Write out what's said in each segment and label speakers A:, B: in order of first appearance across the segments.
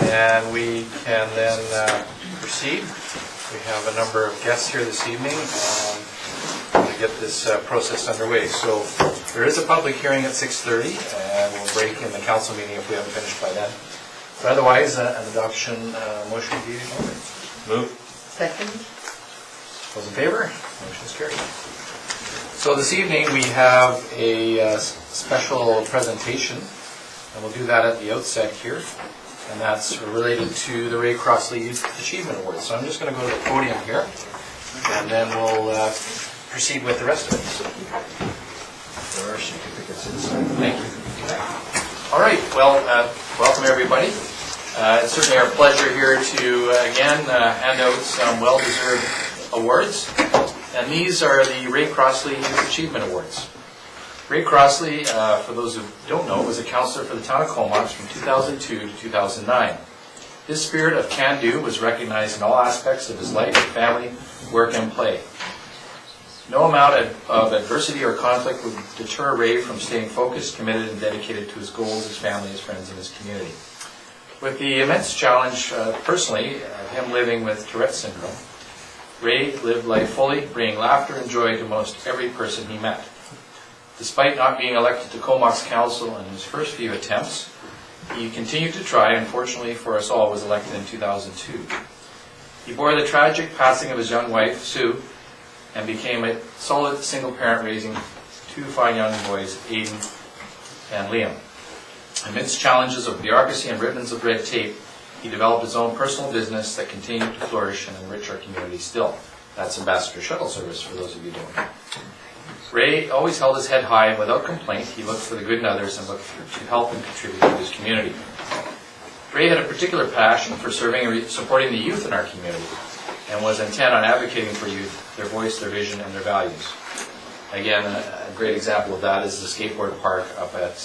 A: and we can then proceed. We have a number of guests here this evening to get this process underway. So there is a public hearing at 6:30, and we'll break in the council meeting if we haven't finished by then. But otherwise, an adoption motion be in order.
B: Move.
C: Second.
A: Those in favor? Motion is carried. So this evening we have a special presentation, and we'll do that at the outset here, and that's related to the Ray Crossley Youth Achievement Award. So I'm just going to go to the podium here, and then we'll proceed with the rest of it.
B: There are certificates inside.
A: Thank you. All right, well, welcome everybody. It's certainly our pleasure here to again hand out some well-deserved awards, and these are the Ray Crossley Youth Achievement Awards. Ray Crossley, for those who don't know, was a councillor for the town of Comox from 2002 to 2009. His spirit of can-do was recognized in all aspects of his life, family, work, and play. No amount of adversity or conflict would deter Ray from staying focused, committed, and dedicated to his goals, his family, his friends, and his community. With the immense challenge, personally, of him living with Tourette's syndrome, Ray lived life fully, bringing laughter and joy to most every person he met. Despite not being elected to Comox Council in his first few attempts, he continued to try, and fortunately for us all, was elected in 2002. He bore the tragic passing of his young wife, Sue, and became a solid single parent, raising two fine young boys, Aiden and Liam. Amidst challenges of bureaucracy and ribbons of red tape, he developed his own personal business that continued to flourish and enrich our community still. That's Ambassador Shuttle Service, for those of you who don't know. Ray always held his head high, and without complaint, he looked for the good in others and looked to help and contribute to his community. Ray had a particular passion for serving and supporting the youth in our community, and was intent on advocating for youth, their voice, their vision, and their values. Again, a great example of that is the skateboard park up at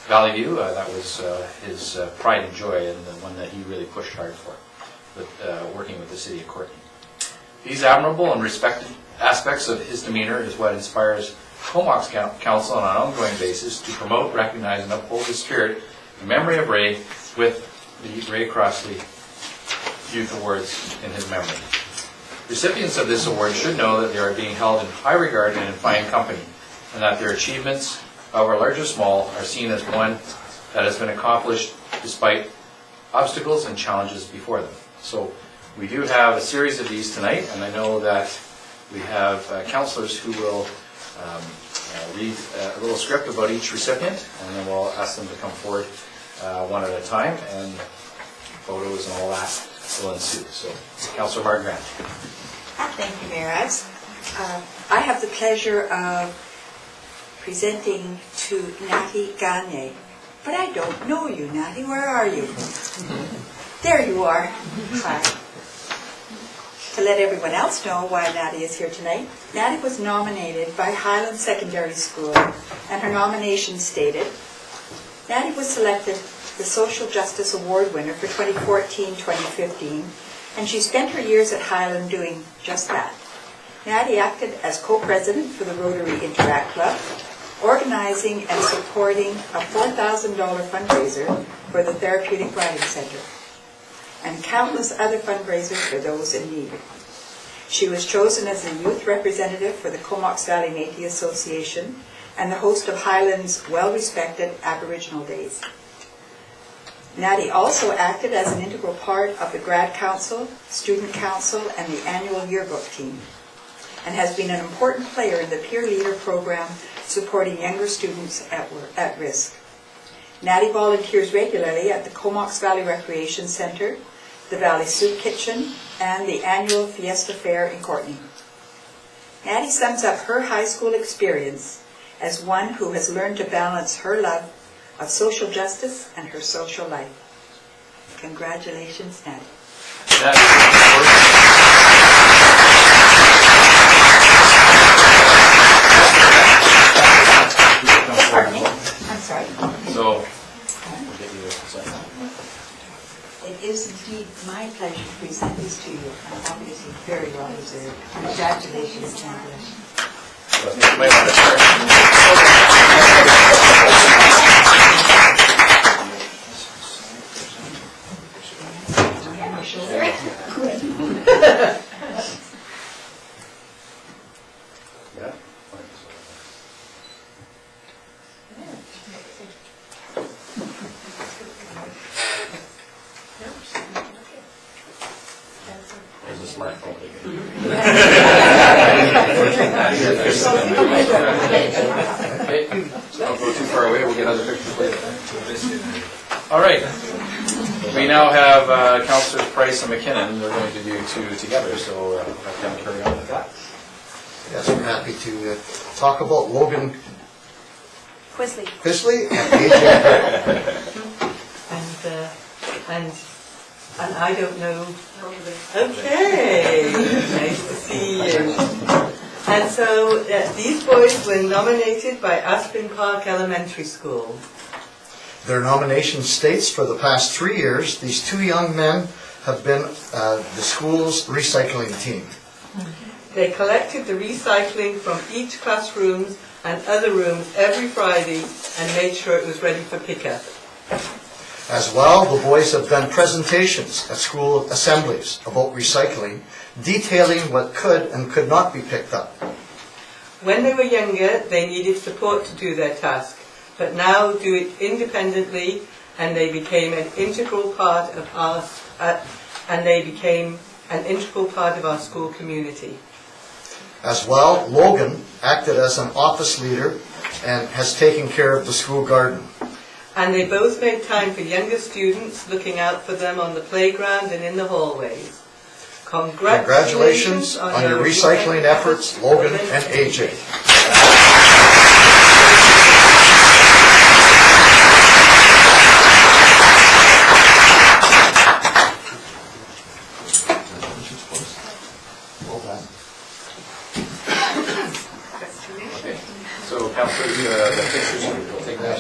A: Valley View. That was his pride and joy, and the one that he really pushed hard for, with working with the city of Courtenay. These admirable and respected aspects of his demeanor is what inspires Comox Council on an ongoing basis to promote, recognize, and uphold the spirit and memory of Ray with the Ray Crossley Youth Awards in his memory. Recipients of this award should know that they are being held in high regard and in fine company, and that their achievements, however large or small, are seen as one that has been accomplished despite obstacles and challenges before them. So we do have a series of these tonight, and I know that we have councillors who will read a little script about each recipient, and then we'll ask them to come forward one at a time, and photos and all that will ensue. So, Councillor Mark Grant.
C: Thank you, Mayor Ives. I have the pleasure of presenting to Natty Gagne. But I don't know you, Natty. Where are you? There you are. Hi. To let everyone else know why Natty is here tonight, Natty was nominated by Highland Secondary School, and her nomination stated, Natty was selected the Social Justice Award winner for 2014-2015, and she spent her years at Highland doing just that. Natty acted as co-president for the Rotary Interact Club, organizing and supporting a $4,000 fundraiser for the Therapeutic Writing Center, and countless other fundraisers for those in need. She was chosen as the youth representative for the Comox Valley Métis Association and the host of Highland's well-respected Aboriginal Days. Natty also acted as an integral part of the Grad Council, Student Council, and the annual yearbook team, and has been an important player in the Peer Leader program supporting younger students at risk. Natty volunteers regularly at the Comox Valley Recreation Centre, the Valley Soup Kitchen, and the annual Fiesta Fair in Courtenay. Natty sums up her high school experience as one who has learned to balance her love of social justice and her social life. Congratulations, Natty. Pardon me? I'm sorry.
A: So, we'll get you a second.
C: It is indeed my pleasure to present this to you, and obviously very well deserved. Congratulations, Natty.
A: You might want to start. There's a smartphone. Okay, don't go too far away, we'll get other pictures later. All right, we now have Councillors Price and McKinnon. They're going to do two together, so we'll have them carry on with that.
B: Yes, we're happy to talk about Logan
C: Quisley.
B: Pisley and AJ Gray.
D: And I don't know. Okay, nice to see you. And so these boys were nominated by Aspen Park Elementary School.
B: Their nomination states for the past 3 years, these two young men have been the school's recycling team.
D: They collected the recycling from each classroom and other rooms every Friday and made sure it was ready for pickup.
B: As well, the boys have done presentations at school assemblies about recycling, detailing what could and could not be picked up.
D: When they were younger, they needed support to do their task, but now do it independently, and they became an integral part of our school community.
B: As well, Logan acted as an office leader and has taken care of the school garden.
D: And they both made time for younger students, looking out for them on the playground and in the hallways.
B: Congratulations on your recycling efforts, Logan and AJ.
A: So, Councillors, the pictures, we'll take that.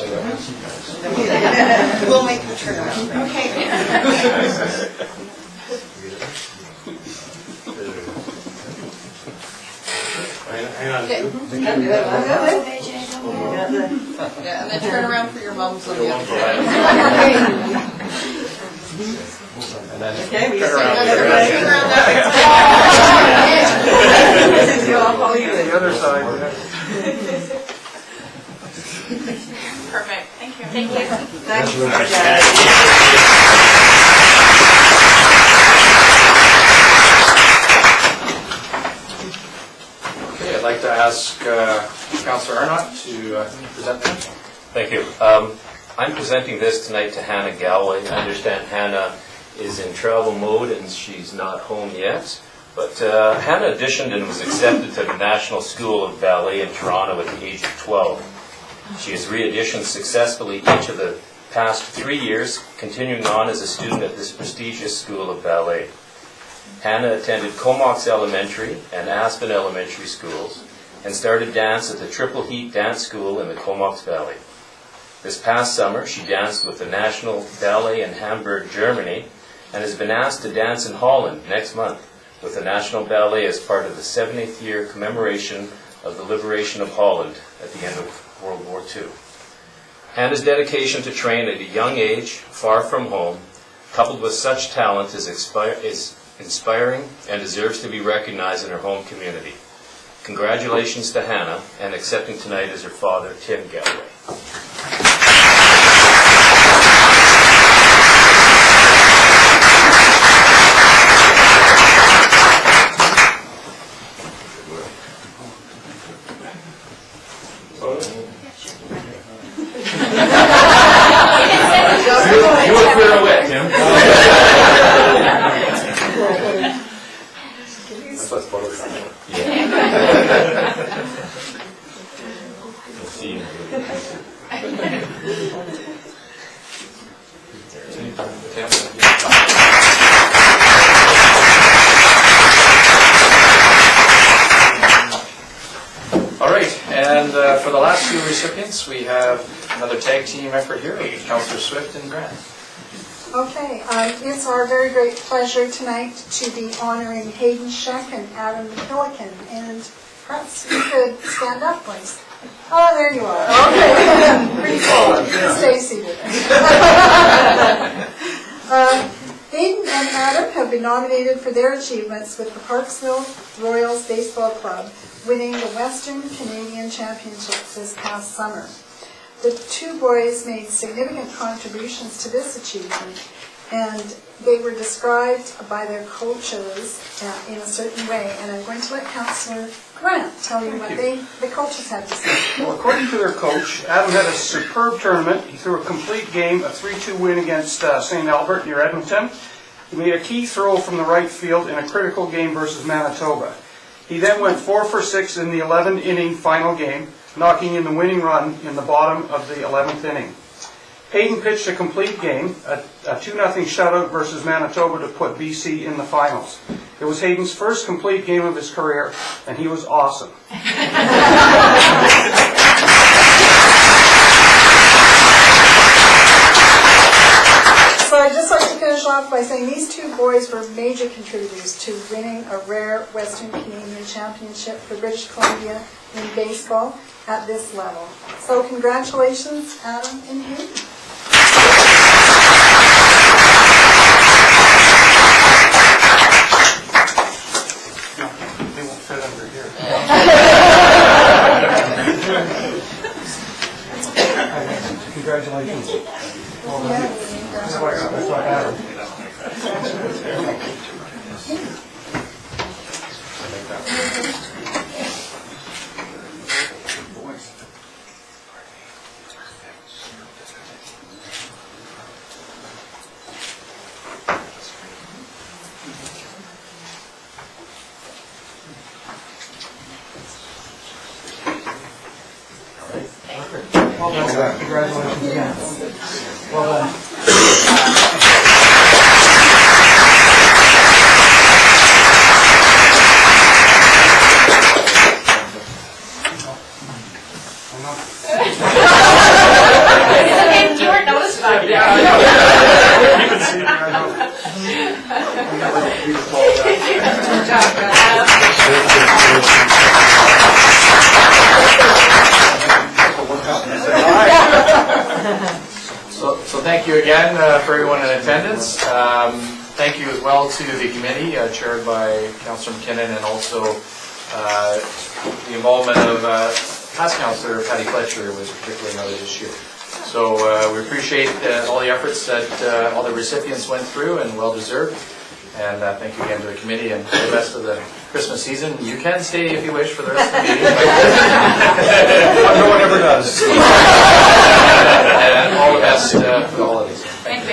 E: We'll make the turnaround. Okay. Yeah, and then turn around for your mums on the other side.
A: And then
D: Okay, we
A: turn around.
D: turn around
E: that
D: This is your Hollywood.
A: The other side.
E: Perfect, thank you. Thank you.
D: Thank you.
A: Okay, I'd like to ask Councillor Arnott to present them.
F: Thank you. I'm presenting this tonight to Hannah Galway. I understand Hannah is in travel mode and she's not home yet. But Hannah auditioned and was accepted to the National School of Ballet in Toronto at the age of 12. She has re-auditioned successfully each of the past 3 years, continuing on as a student at this prestigious school of ballet. Hannah attended Comox Elementary and Aspen Elementary schools and started dance at the Triple Heat Dance School in the Comox Valley. This past summer, she danced with the National Ballet in Hamburg, Germany, and has been asked to dance in Holland next month with the National Ballet as part of the 70th year commemoration of the liberation of Holland at the end of World War II. Hannah's dedication to train at a young age, far from home, coupled with such talent, is inspiring and deserves to be recognized in her home community. Congratulations to Hannah, and accepting tonight is her father, Tim Galway.
A: You were clear away, Tim. That's what's photographed.
F: We'll see you.
A: All right, and for the last two recipients, we have another tag team effort here with Councillor Swift and Grant.
G: Okay, it's our very great pleasure tonight to be honoring Hayden Scheck and Adam Milliken. And perhaps you could stand up, please. Oh, there you are. Okay, pretty cool. Stay seated. Hayden and Adam have been nominated for their achievements with the Parksville Royals Baseball Club, winning the Western Canadian Championship this past summer. The two boys made significant contributions to this achievement, and they were described by their coaches in a certain way. And I'm going to let Councillor Grant tell you what the coaches had to say.
H: Well, according to their coach, Adam had a superb tournament. He threw a complete game, a 3-2 win against St. Albert near Edmonton. He made a key throw from the right field in a critical game versus Manitoba. He then went 4 for 6 in the 11th inning final game, knocking in the winning run in the bottom of the 11th inning. Hayden pitched a complete game, a 2-0 shutout versus Manitoba to put BC in the finals. It was Hayden's first complete game of his career, and he was awesome.
G: So I'd just like to finish off by saying these two boys were major contributors to winning a rare Western Canadian Championship for British Columbia in baseball at this level. So congratulations, Adam and Hayden.
H: No, they won't fit under here. Congratulations. That's why Adam. Well done. Congratulations again. Well done.
A: So thank you again for everyone in attendance. Thank you as well to the committee chaired by Councillor McKinnon, and also the involvement of past Councillor Patty Fletcher was particularly noted this year. So we appreciate all the efforts that all the recipients went through, and well deserved. And thank you again to the committee, and for the rest of the Christmas season. You can stay if you wish for the rest of the meeting.
H: No one ever does.
A: And all the best for the holidays. Thank you.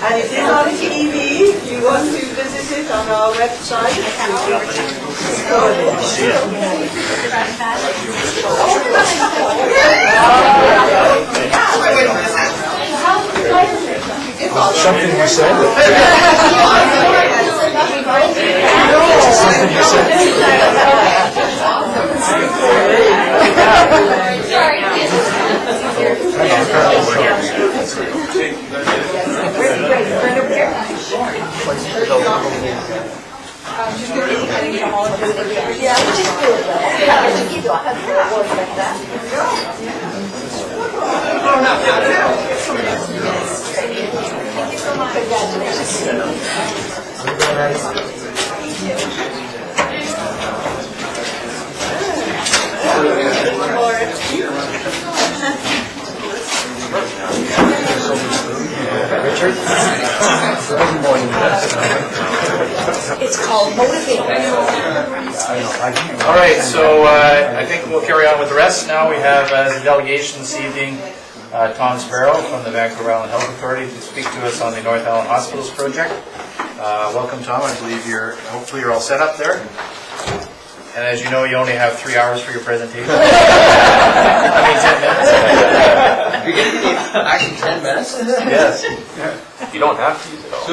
D: And it is on TV. If you want to visit it on our website.
B: Something you said. Something you said. Richard?
C: It's called motivating.
A: All right, so I think we'll carry on with the rest. Now we have as a delegation this evening Tom Sparrow from the Vancouver Island Health Authority to speak to us on the North Island Hospitals project. Welcome, Tom. I believe hopefully you're all set up there. And as you know, you only have 3 hours for your presentation. I mean 10 minutes.
I: You're giving me actually 10 minutes?
A: Yes.
F: You don't have to use it all.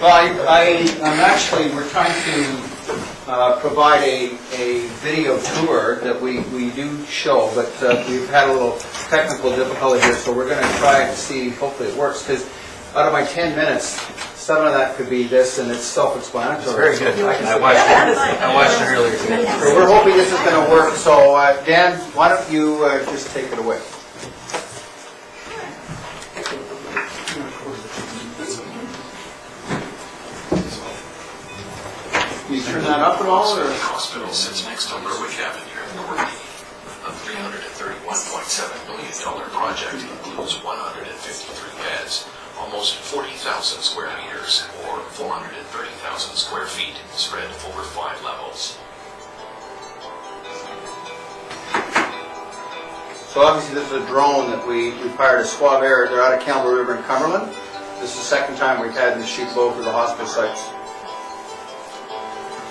I: Well, we're trying to provide a video tour that we do show, but we've had a little technical difficulty here, so we're going to try to see, hopefully it works, because out of my 10 minutes, 7 of that could be this, and it's self-explanatory.
A: Very good. I watched it earlier today.
I: So we're hoping this is going to work. So Dan, why don't you just take it away? Can you turn that up at all? Or?
J: The hospital sits next to Berwick Avenue in Normandy. The $331.7 million project includes 153 beds, almost 40,000 square meters, or 430,000 square feet, spread over 5 levels.
I: So obviously this is a drone that we fired a Suave Air. They're out of Campbell River in Cumberland. This is the second time we've had this shoot low for the hospital sites.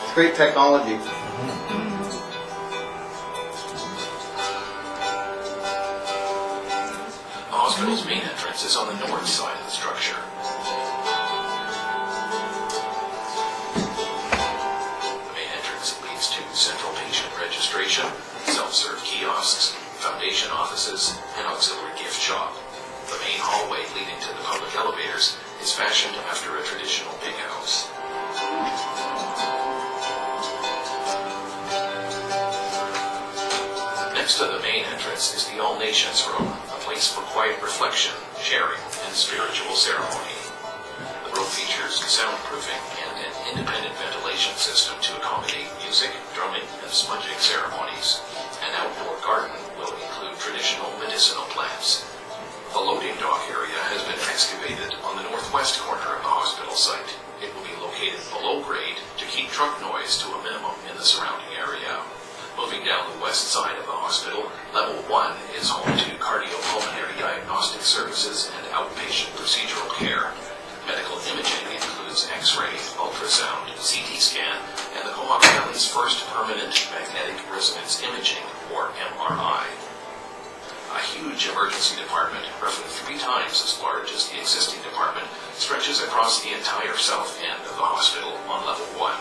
I: It's great technology.
J: The hospital's main entrance is on the north side of the structure. The main entrance leads to central patient registration, self-serve kiosks, foundation offices, and auxiliary gift shop. The main hallway leading to the public elevators is fashioned after a traditional big house. Next to the main entrance is the All Nations Room, a place for quiet reflection, sharing, and spiritual ceremony. The room features soundproofing and an independent ventilation system to accommodate music, drumming, and smudging ceremonies. An outdoor garden will include traditional medicinal plants. The loading dock area has been excavated on the northwest corner of the hospital site. It will be located below grade to keep truck noise to a minimum in the surrounding area. Moving down the west side of the hospital, level 1 is home to cardiopulmonary diagnostic services and outpatient procedural care. Medical imaging includes X-ray, ultrasound, CT scan, and the Comox Valley's first permanent magnetic resonance imaging, or MRI. A huge emergency department, roughly 3 times as large as the existing department, stretches across the entire south end of the hospital on level 1.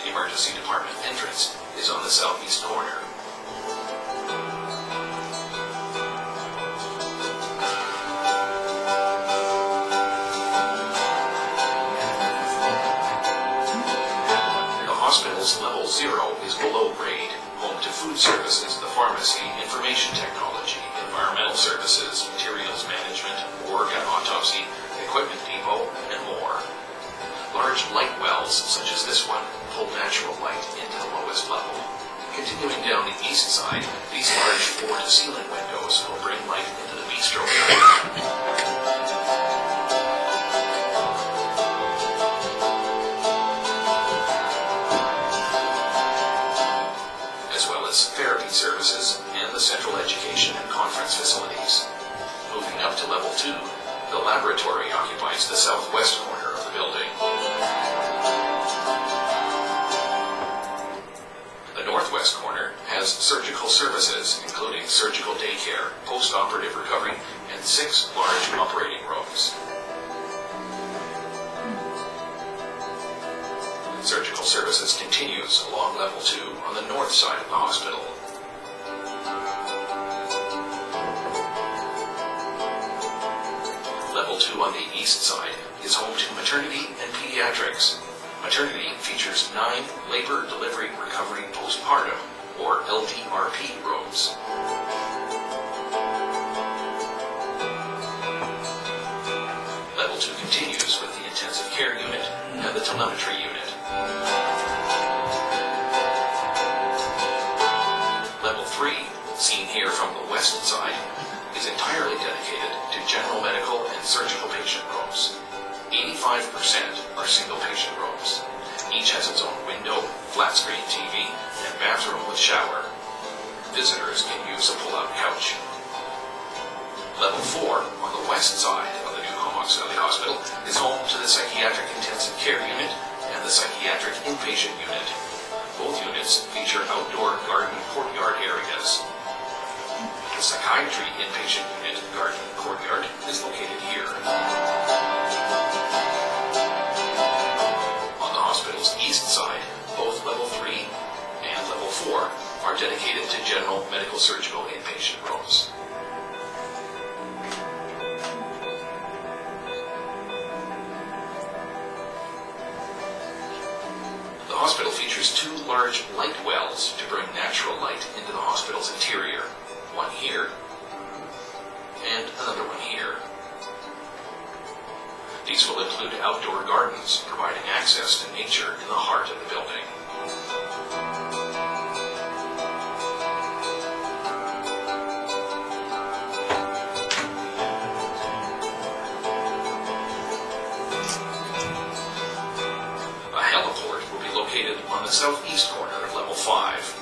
J: The emergency department entrance is on the southeast corner. The hospital's level 0 is below grade, home to food services, the pharmacy, information technology, environmental services, materials management, work and autopsy, equipment depot, and more. Large light wells, such as this one, pull natural light into the lowest level. Continuing down the east side, these large floor-to-ceiling windows will bring light into the bistro area, as well as therapy services and the central education and conference facilities. Moving up to level 2, the laboratory occupies the southwest corner of the building. The northwest corner has surgical services, including surgical daycare, post-operative recovery, and 6 large operating rooms. Surgical services continues along level 2 on the north side of the hospital. Level 2 on the east side is home to maternity and pediatrics. Maternity features 9 labor, delivery, recovery, postpartum, or LDRP rooms. Level 2 continues with the intensive care unit and the telemetry unit. Level 3, seen here from the west side, is entirely dedicated to general medical and surgical patient rooms. 85% are single patient rooms. Each has its own window, flat screen TV, and bathroom with shower. Visitors can use a pull-out couch. Level 4, on the west side of the new Comox Valley Hospital, is home to the psychiatric intensive care unit and the psychiatric inpatient unit. Both units feature outdoor garden courtyard areas. The psychiatry inpatient unit garden courtyard is located here. On the hospital's east side, both level 3 and level 4 are dedicated to general medical surgical inpatient rooms. features 2 large light wells to bring natural light into the hospital's interior. One here, and another one here. These will include outdoor gardens, providing access to nature in the heart of the building. A heliport will be located on the southeast corner of level 5.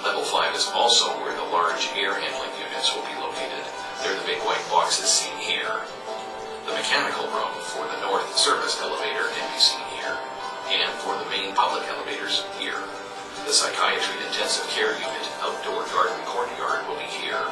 J: Level 5 is also where the large air handling units will be located. They're the big white boxes seen here. The mechanical room for the north service elevator can be seen here, and for the main public elevators here. The psychiatry intensive care unit outdoor garden courtyard will be here.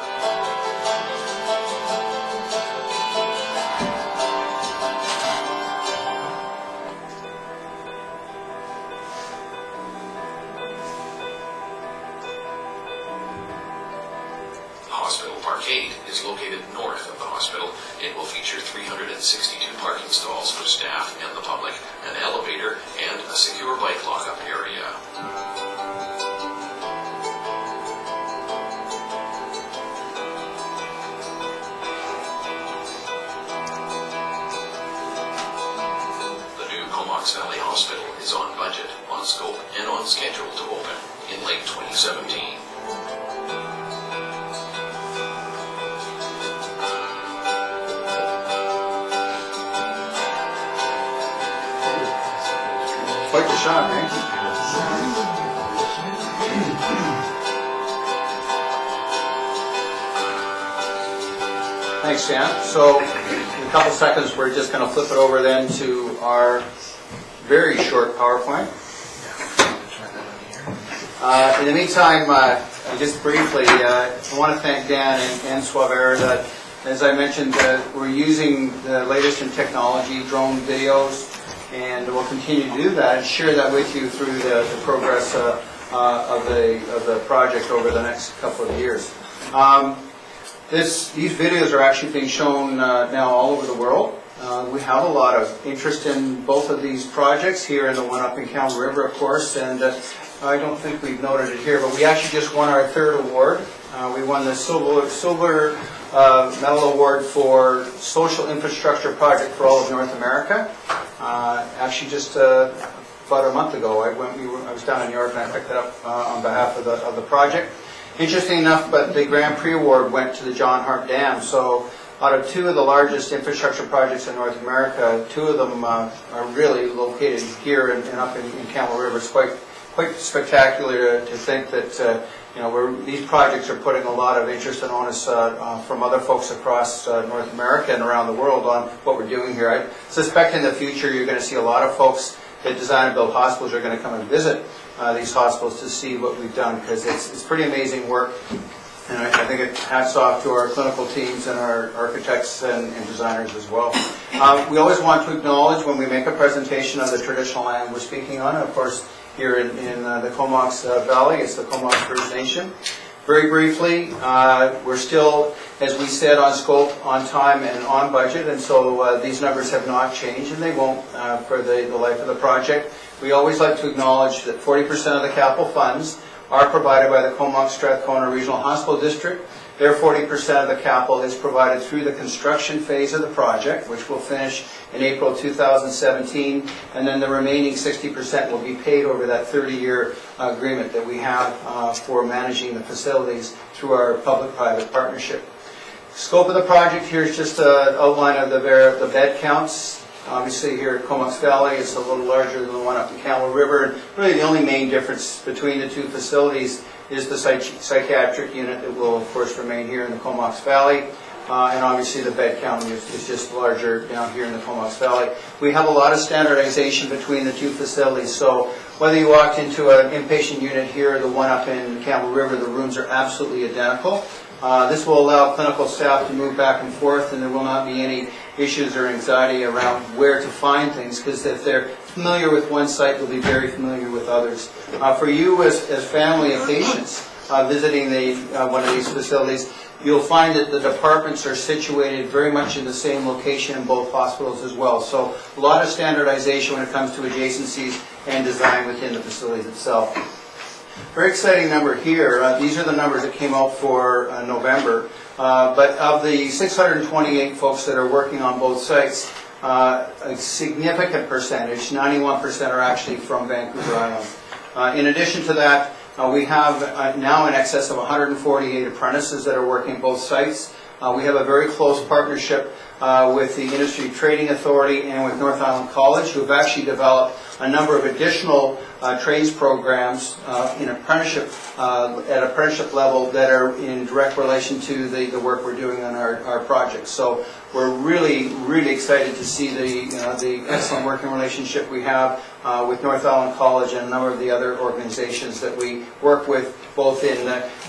J: Hospital Parkade is located north of the hospital. It will feature 362 parking stalls for staff and the public, an elevator, and a secure bike lockup area. The new Comox Valley Hospital is on budget, on scope, and on schedule to open in late 2017.
I: Quite the shot, eh? Thanks, Dan. So, in a couple seconds, we're just going to flip it over then to our very short PowerPoint. In the meantime, just briefly, I want to thank Dan and Suavera that, as I mentioned, we're using the latest in technology, drone videos, and we'll continue to do that and share that with you through the progress of the project over the next couple of years. These videos are actually being shown now all over the world. We have a lot of interest in both of these projects here, and the one up in Camel River, of course, and I don't think we've noted it here, but we actually just won our 3rd award. We won the Silver Medal Award for Social Infrastructure Project for all of North America. Actually, just about a month ago, I was down in New York and I picked it up on behalf of the project. Interesting enough, but the Grand Prix Award went to the John Hart Dam. So, out of 2 of the largest infrastructure projects in North America, 2 of them are really located here and up in Camel River. It's quite spectacular to think that these projects are putting a lot of interest and onus from other folks across North America and around the world on what we're doing here. I suspect in the future you're going to see a lot of folks that design and build hospitals are going to come and visit these hospitals to see what we've done, because it's pretty amazing work. And I think it hats off to our clinical teams and our architects and designers as well. We always want to acknowledge when we make a presentation of the traditional land we're speaking on. Of course, here in the Comox Valley, it's the Comox First Nation. Very briefly, we're still, as we said, on scope, on time, and on budget, and so these numbers have not changed, and they won't for the life of the project. We always like to acknowledge that 40% of the capital funds are provided by the Comox Strathcona Regional Hospital District. Their 40% of the capital is provided through the construction phase of the project, which will finish in April 2017, and then the remaining 60% will be paid over that 30-year agreement that we have for managing the facilities through our public-private partnership. Scope of the project here is just an outline of the bed counts. Obviously here at Comox Valley it's a little larger than the one up in Camel River, and really the only main difference between the 2 facilities is the psychiatric unit that will of course remain here in the Comox Valley, and obviously the bed count is just larger down here in the Comox Valley. We have a lot of standardization between the 2 facilities, so whether you walked into an inpatient unit here or the one up in Camel River, the rooms are absolutely identical. This will allow clinical staff to move back and forth, and there will not be any issues or anxiety around where to find things, because if they're familiar with one site, they'll be very familiar with others. For you as family and patients visiting one of these facilities, you'll find that the departments are situated very much in the same location in both hospitals as well. So a lot of standardization when it comes to adjacencies and design within the facilities itself. Very exciting number here. These are the numbers that came out for November. But of the 628 folks that are working on both sites, a significant percentage, 91%, are actually from Vancouver Island. In addition to that, we have now in excess of 148 apprentices that are working both sites. We have a very close partnership with the Industry Trading Authority and with North Island College, who have actually developed a number of additional trades programs in apprenticeship at apprenticeship level that are in direct relation to the work we're doing on our projects. So we're really excited to see the excellent working relationship we have with North Island College and a number of the other organizations that we work with, both in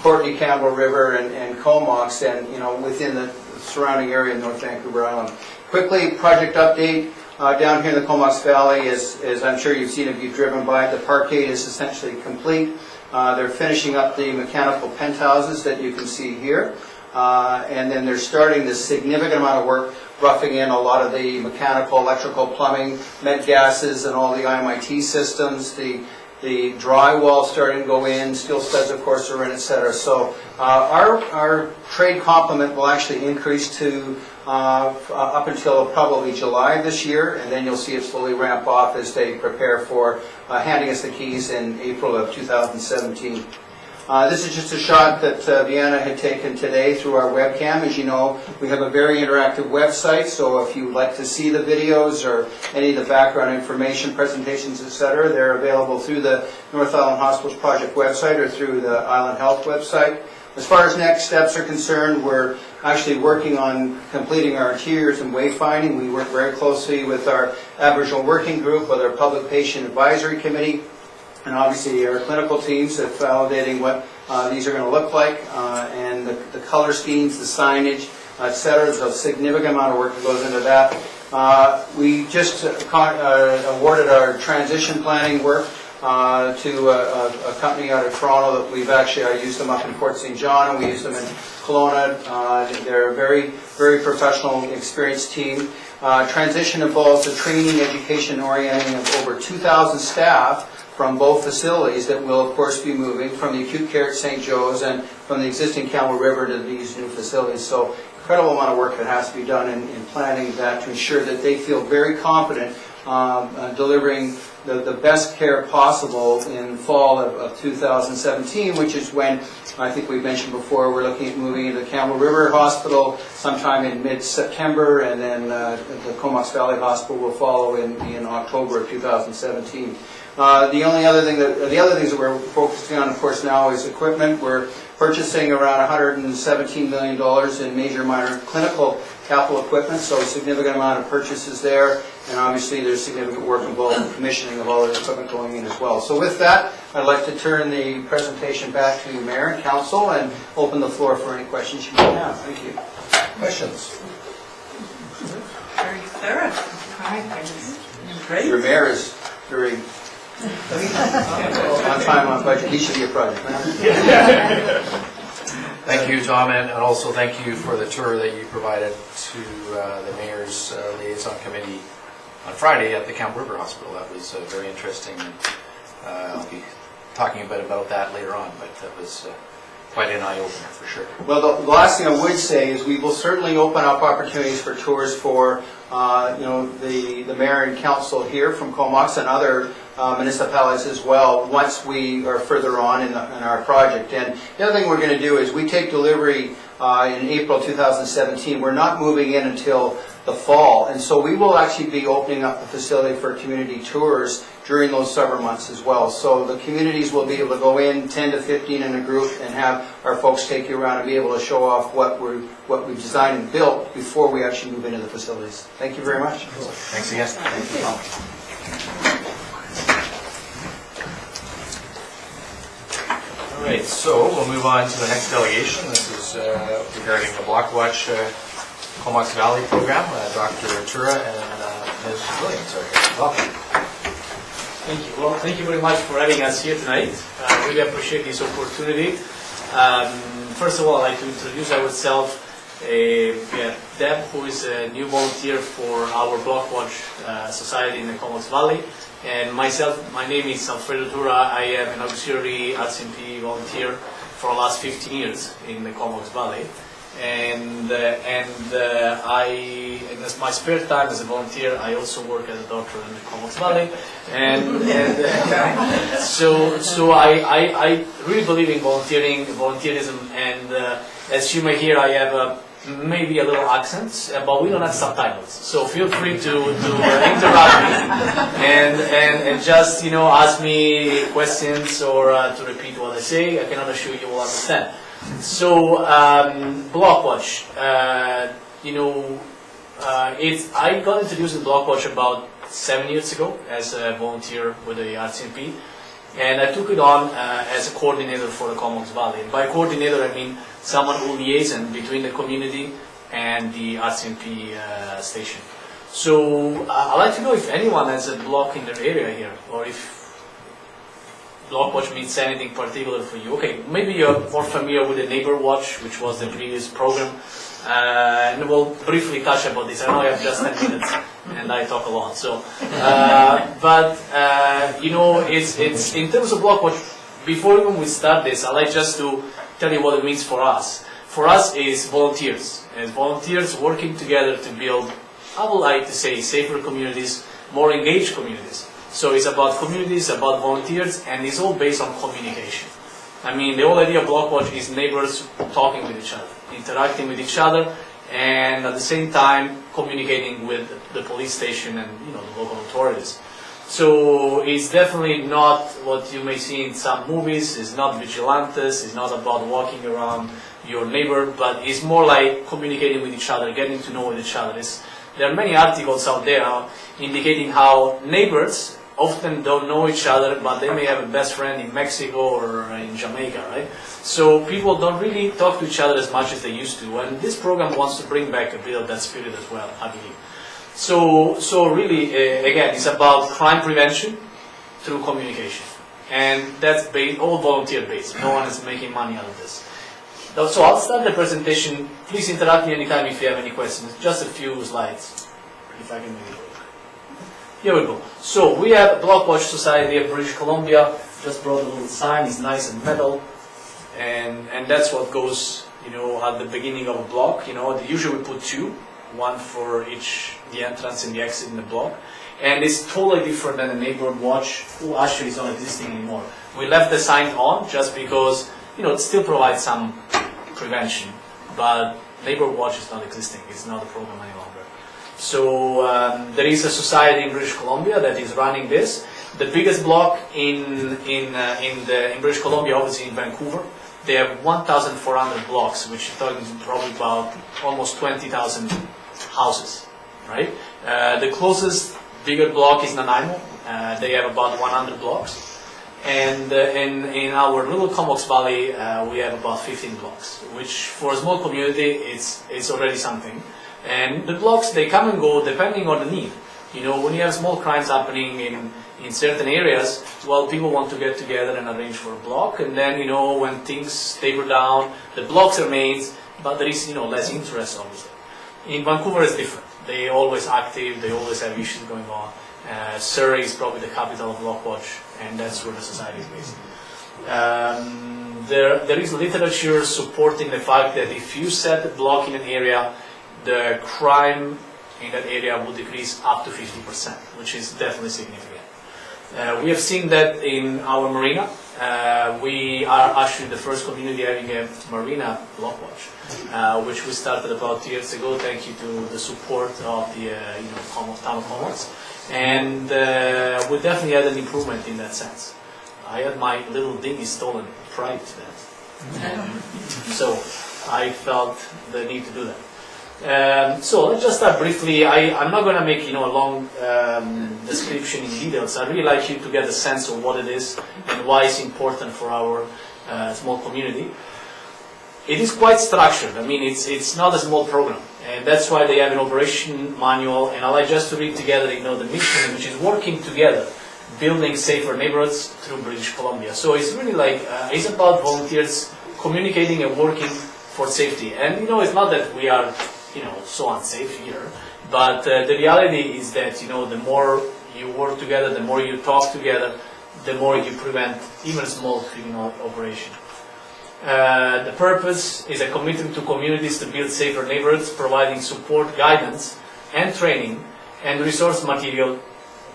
I: Courtenay, Campbell River, and Comox, and within the surrounding area of North Vancouver Island. Quickly, project update. Down here in the Comox Valley, as I'm sure you've seen if you've driven by, the parkade is essentially complete. They're finishing up the mechanical penthouses that you can see here. And then they're starting this significant amount of work roughing in a lot of the mechanical, electrical, plumbing, met gases, and all the IMIT systems. The drywall starting to go in, steel studs of course are in, etc. So our trade complement will actually increase to up until probably July this year, and then you'll see it slowly ramp off as they prepare for handing us the keys in April of 2017. This is just a shot that Vienna had taken today through our webcam. As you know, we have a very interactive website, so if you'd like to see the videos or any of the background information, presentations, etc., they're available through the North Island Hospitals Project website or through the Island Health website. As far as next steps are concerned, we're actually working on completing our interiors and wayfinding. We work very closely with our Aboriginal Working Group, with our Public Patient Advisory Committee, and obviously our clinical teams at validating what these are going to look like, and the color schemes, the signage, etc. There's a significant amount of work that goes into that. We just awarded our transition planning work to a company out of Toronto that we've actually, I used them up in Port St. John, and we used them in Kelowna. They're a very professional, experienced team. Transition involves a training, education, orienting of over 2,000 staff from both facilities that will, of course, be moving from the acute care at St. Joe's and from the existing Campbell River to these new facilities. So incredible amount of work that has to be done in planning that to ensure that they feel very confident delivering the best care possible in fall of 2017, which is when, I think we mentioned before, we're looking at moving into the Campbell River Hospital sometime in mid-September, and then the Comox Valley Hospital will follow in October of 2017. The other things that we're focusing on, of course, now is equipment. We're purchasing around $117 million in major minor clinical capital equipment, so a significant amount of purchases there, and obviously there's significant work involved in commissioning of all the equipment going in as well. So with that, I'd like to turn the presentation back to Mayor and Council and open the floor for any questions you might have. Thank you.
B: Questions?
D: Very thorough. Great.
I: Your mayor is very on time, on budget. He should be a project manager.
A: Thank you, Tom, and also thank you for the tour that you provided to the Mayor's Liaison Committee on Friday at the Campbell River Hospital. That was very interesting, and I'll be talking a bit about that later on, but that was quite an eye-opener for sure.
I: Well, the last thing I would say is we will certainly open up opportunities for tours for the Mayor and Council here from Comox and other municipalities as well once we are further on in our project. And the other thing we're going to do is we take delivery in April 2017. We're not moving in until the fall, and so we will actually be opening up the facility for community tours during those summer months as well. So the communities will be able to go in 10 to 15 in a group and have our folks take you around and be able to show off what we've designed and built before we actually move into the facilities. Thank you very much.
A: Thanks again. Thank you. All right, so we'll move on to the next delegation. This is regarding the Block Watch Comox Valley program. Dr. Tura and Ms. Williams are here. Welcome.
K: Thank you. Well, thank you very much for having us here tonight. I really appreciate this opportunity. First of all, I'd like to introduce ourselves. Deb, who is a new volunteer for our Block Watch Society in the Comox Valley, and myself, my name is Alfredo Tura. I am an auxiliary RCMP volunteer for the last 15 years in the Comox Valley. And as my spare time as a volunteer, I also work as a doctor in the Comox Valley, so I really believe in volunteerism, and as you may hear, I have maybe a little accent, but we don't have subtitles, so feel free to interrupt me and just ask me questions or to repeat what I say. I cannot assure you will understand. So, Block Watch, I got introduced to Block Watch about 7 years ago as a volunteer with the RCMP, and I took it on as a coordinator for the Comox Valley. And by coordinator, I mean someone who liaison between the community and the RCMP station. So, I'd like to know if anyone has a block in their area here, or if Block Watch means anything particular for you. Okay, maybe you're more familiar with the Neighbor Watch, which was the previous program, and we'll briefly touch about this. I know I have just 10 minutes, and I talk a lot. So, it's in terms of Block Watch. Before even we start this, I'd like just to tell you what it means for us. For us, is volunteers, and volunteers working together to build, I would like to say, safer communities, more engaged communities. So it's about communities, about volunteers, and it's all based on communication. I mean, the whole idea of Block Watch is neighbors talking with each other, interacting with each other, and at the same time communicating with the police station and the local authorities. So it's definitely not what you may see in some movies. It's not vigilantes. It's not about walking around your neighbor, but it's more like communicating with each other, getting to know each other. There are many articles out there indicating how neighbors often don't know each other, but they may have a best friend in Mexico or in Jamaica, right? So people don't really talk to each other as much as they used to, and this program wants to bring back a bit of that spirit as well, I believe. So really, again, it's about crime prevention through communication, and that's all volunteer-based. No one is making money out of this. So I'll start the presentation. Please interrupt me anytime if you have any questions. Just a few slides, if I can make it work. Here we go. So we have Block Watch Society of British Columbia. Just brought a little sign. It's nice and metal, and that's what goes, at the beginning of a block. Usually we put two, one for each the entrance and the exit in the block, and it's totally different than a neighborhood watch, who actually is not existing anymore. We left the sign on just because it still provides some prevention, but neighborhood watch is not existing. It's not a program any longer. So there is a society in British Columbia that is running this. The biggest block in British Columbia, obviously in Vancouver, they have 1,400 blocks, which is talking probably about almost 20,000 houses, right? The closest bigger block is Nanaimo. They have about 100 blocks. And in our little Comox Valley, we have about 15 blocks, which for a small community, it's already something. And the blocks, they come and go depending on the need. When you have small crimes happening in certain areas, well, people want to get together and arrange for a block. And then, when things taper down, the blocks remains, but there is, less interest, obviously. In Vancouver, it's different. They're always active. They always have issues going on. Surrey is probably the capital of Block Watch, and that's where the society is based. There is literature supporting the fact that if you set a block in an area, the crime in that area will decrease up to 50%, which is definitely significant. We have seen that in our marina. We are actually the first community having a marina Block Watch, which we started about 2 years ago. Thank you to the support of the town of Comox. And we definitely had an improvement in that sense. I had my little dinghy stolen prior to that. So I felt the need to do that. So let's just start briefly. I'm not going to make a long description in details. I'd really like you to get a sense of what it is and why it's important for our small community. it is quite structured. I mean, it's not a small program, and that's why they have an operation manual. And I like just to read together, the mission, which is working together, building safer neighborhoods through British Columbia. So it's really like it's about volunteers communicating and working for safety. And it's not that we are so unsafe here, but the reality is that the more you work together, the more you talk together, the more you prevent even a small criminal operation. The purpose is a commitment to communities to build safer neighborhoods, providing support, guidance, and training, and resource material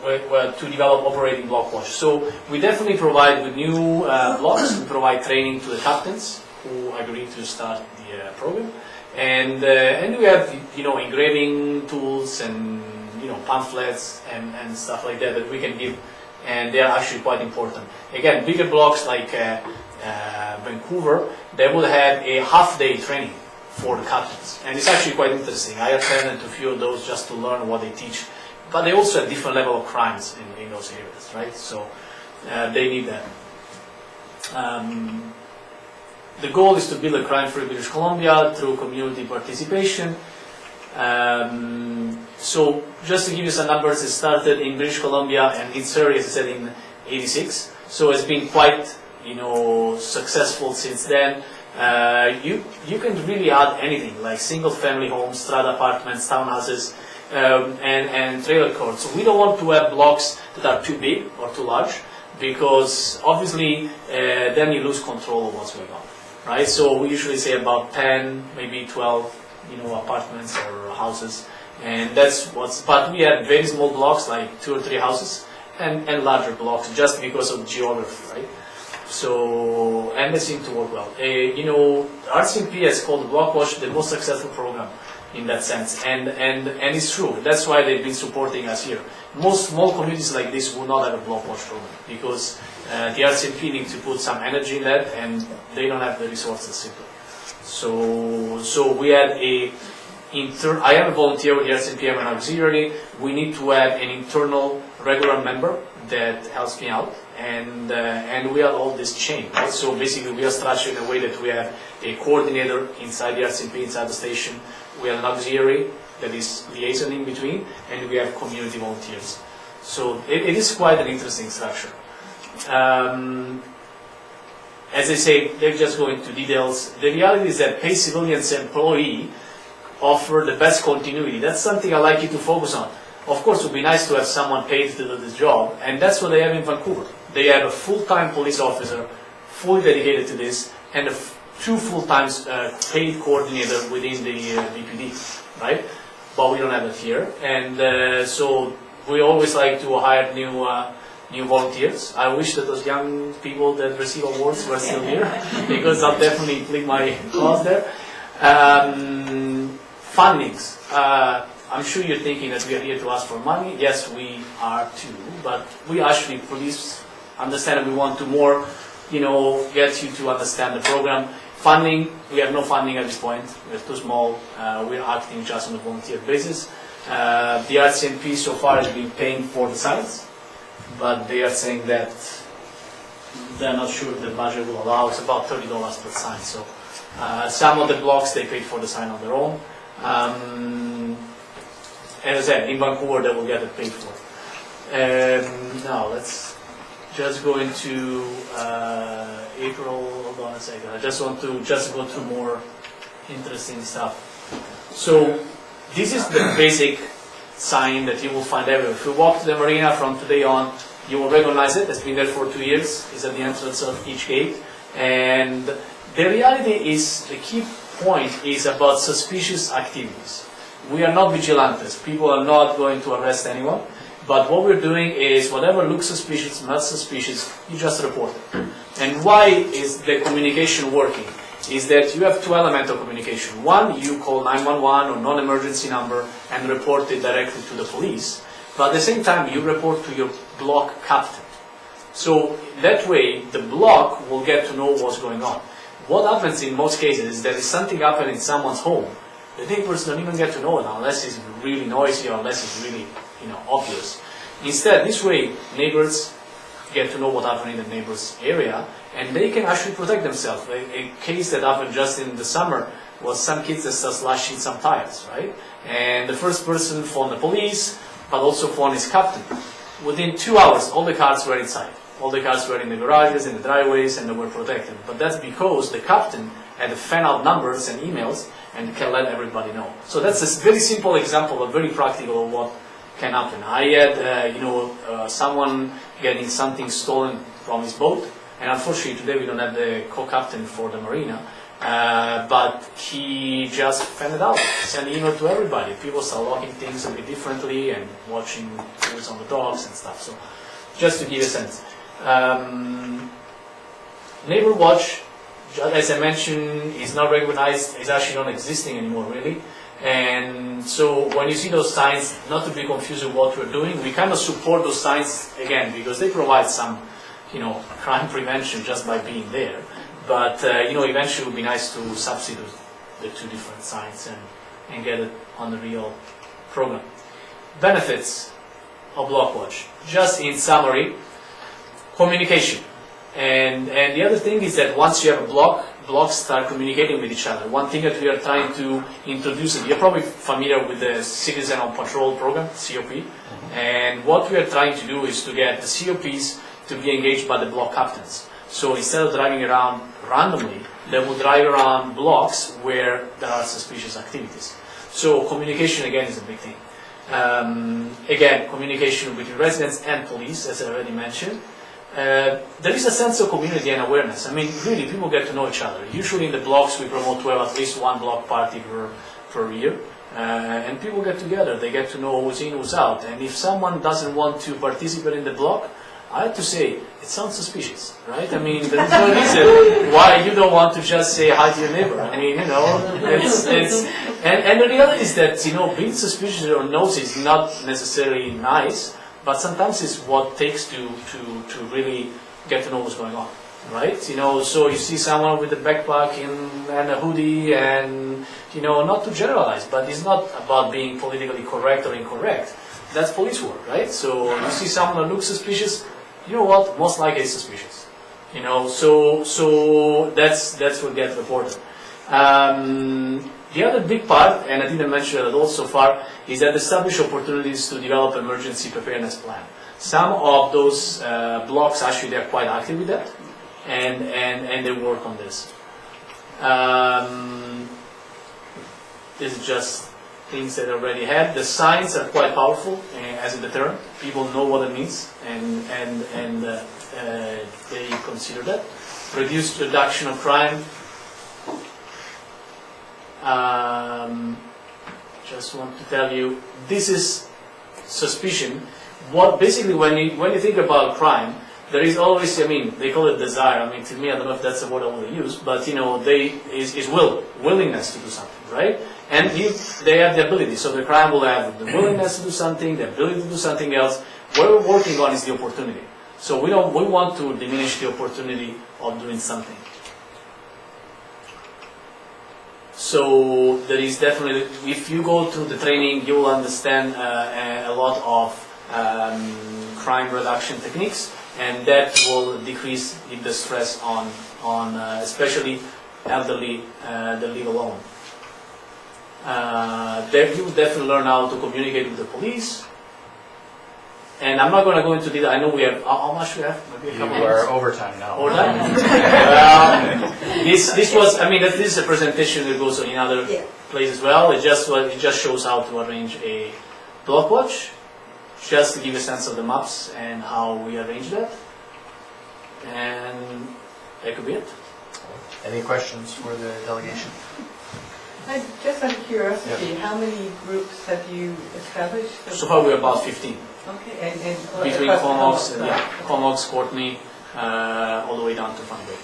K: to develop operating block watch. So we definitely provide with new blocks. We provide training to the captains who agreed to start the program, and we have engraving tools and pamphlets and stuff like that we can give, and they are actually quite important. Again, bigger blocks like Vancouver, they will have a half-day training for the captains, and it's actually quite interesting. I attended a few of those just to learn what they teach, but they also have different level of crimes in those areas, right? So they need that. The goal is to build a crime-free British Columbia through community participation. So just to give you some numbers, it started in British Columbia and in Surrey, as I said, in '86. So it's been quite successful since then. You can really add anything like single-family homes, strata apartments, townhouses, and trailer courts. So we don't want to have blocks that are too big or too large, because obviously then you lose control of what's going on, right? So we usually say about 10, maybe 12, apartments or houses, and but we have very small blocks like 2 or 3 houses, and larger blocks just because of geography, right? So, and they seem to work well. RCMP has called Block Watch the most successful program in that sense, and it's true. That's why they've been supporting us here. Most small communities like this will not have a Block Watch program, because the RCMP needs to put some energy in that, and they don't have the resources simply. So we had I am a volunteer with the RCMP, I'm an auxiliary. We need to have an internal regular member that helps me out, and we have all this chain, right? So basically we are structured in a way that we have a coordinator inside the RCMP, inside the station. We have an auxiliary that is liaison in between, and we have community volunteers. So it is quite an interesting structure. As I say, they're just going into details. The reality is that paid civilians employee offer the best continuity. That's something I'd like you to focus on. Of course, it would be nice to have someone paid to do this job, and that's what they have in Vancouver. They have a full-time police officer, fully dedicated to this, and 2 full-time paid coordinator within the BPD, right? But we don't have it here, and so we always like to hire new volunteers. I wish that those young people that receive awards were still here, because I'll definitely plead my cause there. Fundings. I'm sure you're thinking that we are here to ask for money. Yes, we are too, but we actually please understand that we want to more, get you to understand the program. Funding, we have no funding at this point. We're too small. We're acting just on a volunteer basis. The RCMP so far has been paying for the signs, but they are saying that they're not sure if the budget will allow. It's about $30 per sign. So some of the blocks, they paid for the sign on their own. As I said, in Vancouver, they will get it paid for. Now, let's just go into April. Hold on a second. I just want to go through more interesting stuff. So, this is the basic sign that you will find everywhere. If you walk to the marina from today on, you will recognize it. It's been there for 2 years. It's at the entrance of each gate. And the reality is, the key point is about suspicious activities. We are not vigilantes. People are not going to arrest anyone. But what we're doing is whatever looks suspicious, not suspicious, you just report it. And why is the communication working? Is that you have 2 elements of communication. One, you call 911 or non-emergency number and report it directly to the police. But at the same time, you report to your block captain. So that way, the block will get to know what's going on. What happens in most cases is that if something happened in someone's home, the neighbors don't even get to know it unless it's really noisy or unless it's really obvious. Instead, this way, neighbors get to know what happened in the neighbor's area, and they can actually protect themselves. A case that happened just in the summer was some kids that started slashing some tires, right? And the first person phoned the police, but also phoned his captain. Within 2 hours, all the cars were inside. All the cars were in the garages, in the driveways, and they were protected. But that's because the captain had to fan out numbers and emails and can let everybody know. So that's a very simple example, a very practical of what can happen. I had, someone getting something stolen from his boat, and unfortunately today we don't have the co-captain for the marina, but he just fanned it out, sent an email to everybody. People start locking things a bit differently and watching who's on the docks and stuff. So just to give you a sense. Neighbor Watch, as I mentioned, is not recognized, is actually not existing anymore really. And so when you see those signs, not to be confused with what we're doing, we kind of support those signs again because they provide some, crime prevention just by being there. But eventually it would be nice to substitute the two different signs and get it on the real program. Benefits of Blockwatch. Just in summary, communication. And the other thing is that once you have a block, blocks start communicating with each other. One thing that we are trying to introduce, and you're probably familiar with the Citizen on Patrol program, COP, and what we are trying to do is to get the COPs to be engaged by the block captains. So instead of driving around randomly, they will drive around blocks where there are suspicious activities. So communication again is a big thing. Again, communication between residents and police, as I already mentioned. There is a sense of community and awareness. I mean, really, people get to know each other. Usually in the blocks, we promote to have at least one block party per year. And people get together. They get to know who's in, who's out. And if someone doesn't want to participate in the block, I have to say, it sounds suspicious, right? I mean, there's no reason why you don't want to just say hi to your neighbor. I mean, and the reality is that, being suspicious or nosy is not necessarily nice, but sometimes it's what it takes to really get to know what's going on, right? So you see someone with a backpack and a hoodie and, not to generalize, but it's not about being politically correct or incorrect. That's police work, right? So you see someone that looks suspicious, you know what? Most likely it's suspicious. So that's what gets reported. The other big part, and I didn't mention it at all so far, is that establish opportunities to develop emergency preparedness plan. Some of those blocks actually they're quite active with that, and they work on this. This is just things that I already had. The signs are quite powerful as a deterrent. People know what it means, and they consider that. Reduction of crime. Just want to tell you, this is suspicion. What basically, when you think about crime, there is always, they call it desire. To me, I don't know if that's the word I want to use, but is willingness to do something, right? And they have the ability. So the crime will have the willingness to do something, the ability to do something else. What we're working on is the opportunity. So we want to diminish the opportunity of doing something. So there is definitely, if you go through the training, you will understand a lot of crime reduction techniques, and that will decrease the stress on especially elderly that live alone. You will definitely learn how to communicate with the police. And I'm not going to go into detail. I know we have, how much we have? Maybe a couple
A: You are overtime now.
K: Overtime? This was, this is a presentation that goes in other places as well. It just shows how to arrange a block watch, just to give a sense of the maps and how we arrange that. And that could be it.
A: Any questions for the delegation?
D: Just out of curiosity, how many groups have you established?
K: So far we're about 15.
D: Okay, and
K: Between Comox, Comox, Courtney, all the way down to Fun Bay.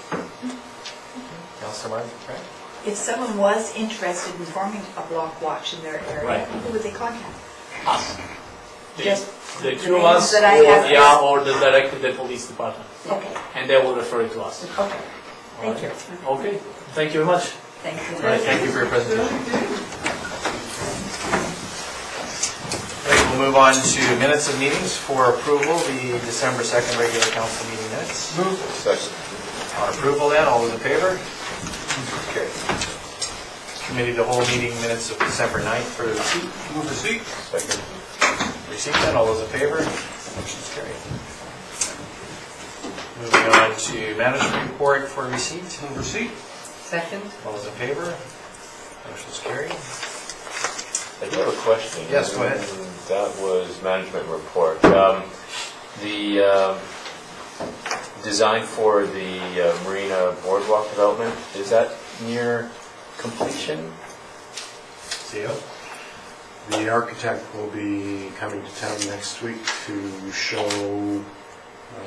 A: Councilor Martin, right?
C: If someone was interested in forming a block watch in their area,
K: Right.
C: who would they contact?
K: Us.
C: Just
K: The
C: the
K: two of
C: names
K: us,
C: that I have
K: or directly the police department.
C: Okay,
K: And they will refer it to us.
C: okay. Thank you.
K: Okay, thank you very much.
C: Thank you.
A: All right, thank you for your presentation. Right, we'll move on to minutes of meetings for approval, the December 2nd regular council meeting minutes.
F: Second.
A: On approval then, all those in favor? Carried. Committee of the whole meeting minutes of December 9th for receipt.
H: Move receipt.
F: Second.
A: Receipt then, all those in favor? Motion's carried. Moving on to management report for receipt.
H: Move receipt.
D: Second.
A: All those in favor? Motion's carried.
F: I do have a question.
A: Yes, go ahead.
F: That was management report. The design for the Marina Boardwalk development, is that near completion?
A: Theo?
L: The architect will be coming to town next week to show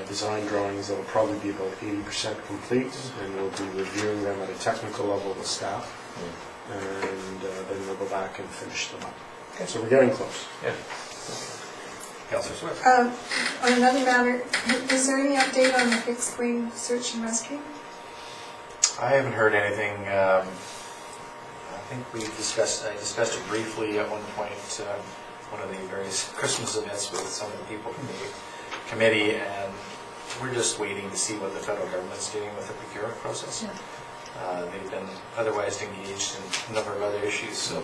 L: design drawings that will probably be about 80% complete, and we'll be reviewing them at a technical level with staff, and then we'll go back and finish them up. Okay. So we're getting close.
A: Yeah. Councillor Swift?
G: On another matter, is there any update on the fixed wing search and rescue?
A: I haven't heard anything. I think I discussed it briefly at one point, one of the various Christmas events with some of the people from the committee, and we're just waiting to see what the federal government's doing with the procurement process. They've been otherwise engaged in a number of other issues, so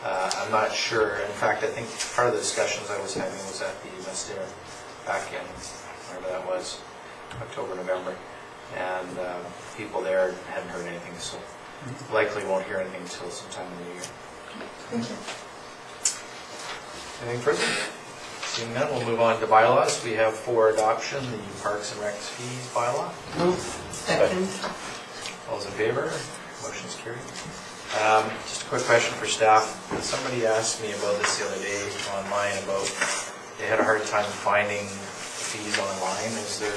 A: I'm not sure. In fact, I think part of the discussions I was having was at the Mestier back in, whenever that was, October, November, and people there hadn't heard anything, so likely won't hear anything until sometime in the new year.
G: Thank you.
A: Anything further? Seeing none, we'll move on to bylaws. We have for adoption the Parks and Recs fees bylaw.
D: Move. Second.
A: All those in favor? Motion's carried. Just a quick question for staff. Somebody asked me about this the other day online about they had a hard time finding fees online. Is there,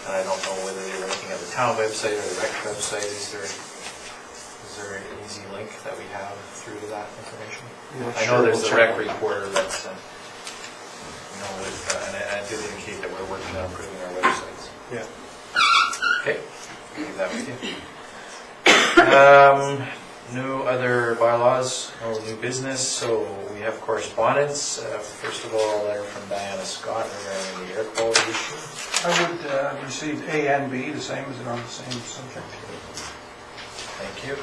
A: and I don't know whether they were looking at the town website or the rec website, is there an easy link that we have through to that information? I know there's the rec reporter that's, and I did indicate that we're working on improving our websites.
L: Yeah.
A: Okay, leave that with you. No other bylaws, no new business, so we have correspondence. First of all, a letter from Diana Scott regarding the air quality issue.
H: I would receive A and B, the same as they're on the same subject.
A: Thank you.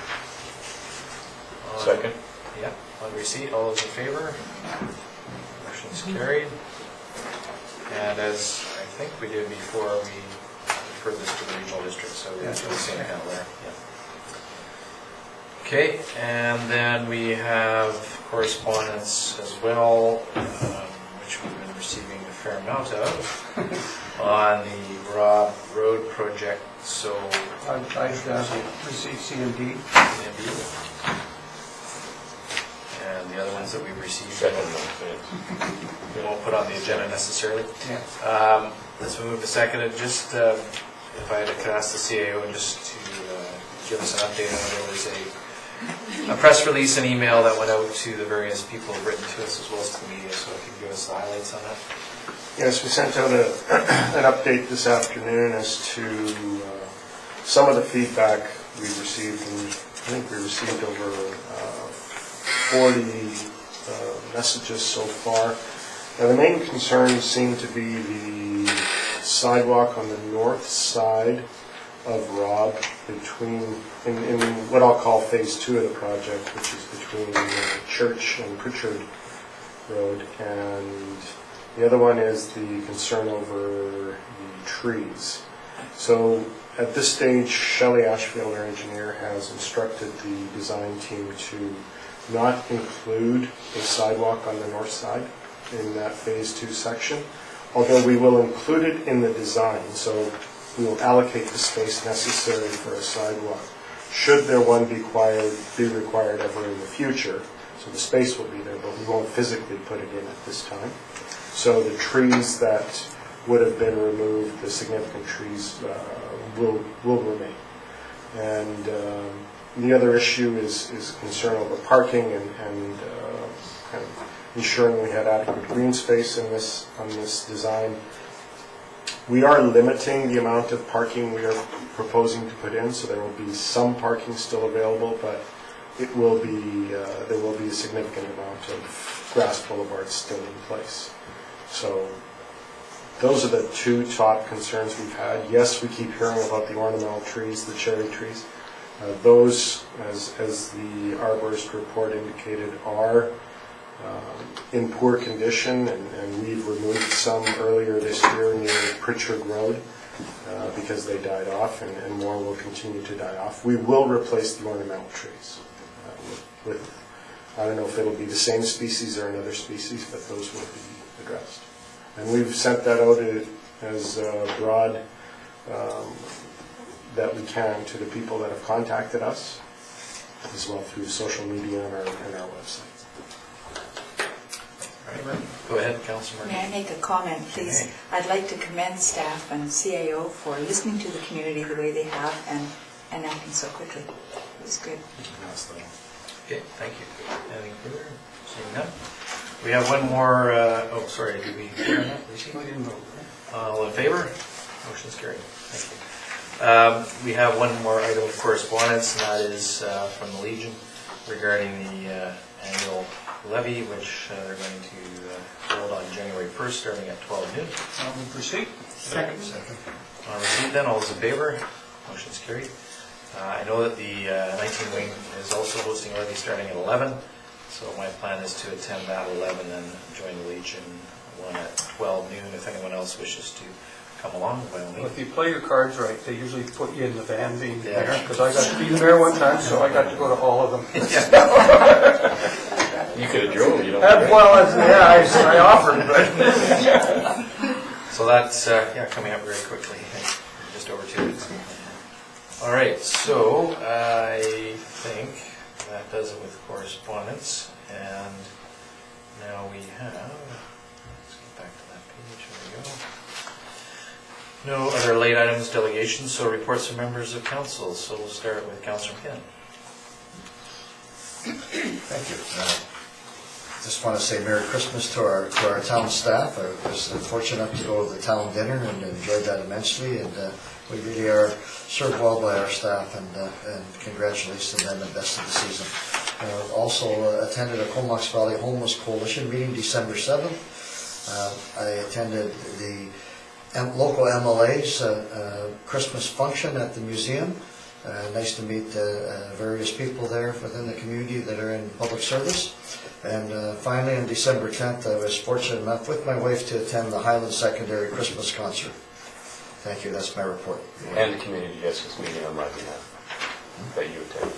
F: Second.
A: Yeah, on receipt, all those in favor? Motion's carried. And as I think we did before, we referred this to the regional district, so it's the same kind of there. Yeah. Okay, and then we have correspondence as well, which we've been receiving a fair amount of, on the Rob Road project. So
H: I'd receive C and D.
A: And the other ones that we've received, we won't put on the agenda necessarily.
H: Yeah.
A: Let's move to second. Just if I could ask the CAO just to give us an update on it. There was a press release and email that went out to the various people who've written to us as well as to the media, so if you could give us the highlights on that.
L: Yes, we sent out an update this afternoon as to some of the feedback we received, and I think we received over 40 messages so far. Now, the main concerns seem to be the sidewalk on the north side of Rob, in what I'll call phase 2 of the project, which is between Church and Pritchard Road, and the other one is the concern over the trees. So at this stage, Shelley Ashfield, our engineer, has instructed the design team to not include a sidewalk on the north side in that phase 2 section, although we will include it in the design. So we will allocate the space necessary for a sidewalk should there one be required ever in the future. So the space will be there, but we won't physically put it in at this time. So the trees that would have been removed, the significant trees, will remain. And the other issue is concern over parking and kind of ensuring we had adequate green space on this design. We are limiting the amount of parking we are proposing to put in, so there will be some parking still available, but it will be, there will be a significant amount of grass boulevards still in place. So those are the two top concerns we've had. Yes, we keep hearing about the ornamental trees, the cherry trees. Those, as the arborist report indicated, are in poor condition, and we've removed some earlier this year near Pritchard Road because they died off, and more will continue to die off. We will replace the ornamental trees with I don't know if it'll be the same species or another species, but those will be addressed. And we've sent that out as broad that we can to the people that have contacted us, as well through social media and our website.
A: Go ahead, Councilor Murphy.
C: May I make a comment, please?
A: Okay.
C: I'd like to commend staff and CAO for listening to the community the way they have and acting so quickly. It was good.
A: Okay, thank you. Anything further? Seeing none. We have one more, oh, sorry, did we vote on that?
H: We didn't vote.
A: All in favor? Motion's carried. Thank you. We have one more item of correspondence, and that is from the Legion regarding the annual levy, which they're going to hold on January 1st, starting at 12 noon.
H: We proceed.
A: Second. Received then, all those in favor? Motion's carried. I know that the 19 wing is also hosting a levy starting at 11, so my plan is to attend that at 11 and join the Legion one at 12 noon. If anyone else wishes to come along, by all
H: Well,
A: means.
H: if you play your cards right, they usually put you in the van being the mayor, because I got to be the mayor one time, so I got to go to all of them.
F: You could have drove, you don't.
H: Well, yeah, I offered, but.
A: So that's coming up very quickly, just over 2 weeks. All right, so I think that does it with correspondence, and now we have, let's get back to that page, there we go. No other late items, delegations, so reports from members of council, so we'll start with Councillor McKinnon.
B: Thank you. Just want to say Merry Christmas to our town staff. I was fortunate to go to the town dinner and enjoyed that immensely, and we really are served well by our staff, and congratulations to them and best of the season. Also attended a Comox Valley Homeless Coalition meeting December 7th. I attended the local MLA's Christmas function at the museum. Nice to meet various people there within the community that are in public service. And finally, on December 10th, I was fortunate enough with my wife to attend the Highland Secondary Christmas concert. Thank you, that's my report.
F: And the community justice meeting on my behalf that you attended.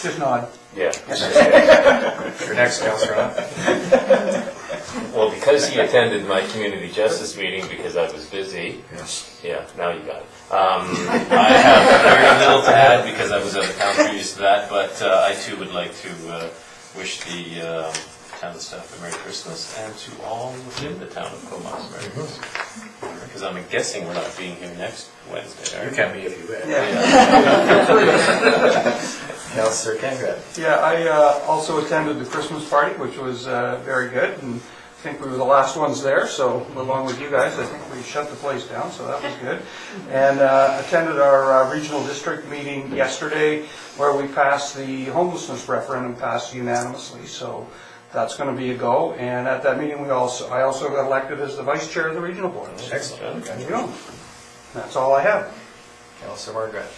H: Just nod.
F: Yeah.
A: Your next, Councillor Hunt.
F: Well, because he attended my community justice meeting because I was busy.
B: Yes.
F: Yeah, now you got it. I have very little to add because I was out of town previous to that, but I too would like to wish the town staff a Merry Christmas, and to all within the town of Comox Merry Christmas. Because I'm guessing we're not being here next Wednesday, are we?
A: You can be if you wish. Councillor Kengred.
H: Yeah, I also attended the Christmas party, which was very good, and I think we were the last ones there, so along with you guys, I think we shut the place down, so that was good. And attended our regional district meeting yesterday, where we passed the homelessness referendum, passed unanimously, so that's going to be a go. And at that meeting, I also got elected as the vice chair of the regional board.
A: Excellent.
H: There you go. That's all I have.
A: Councillor Margaret.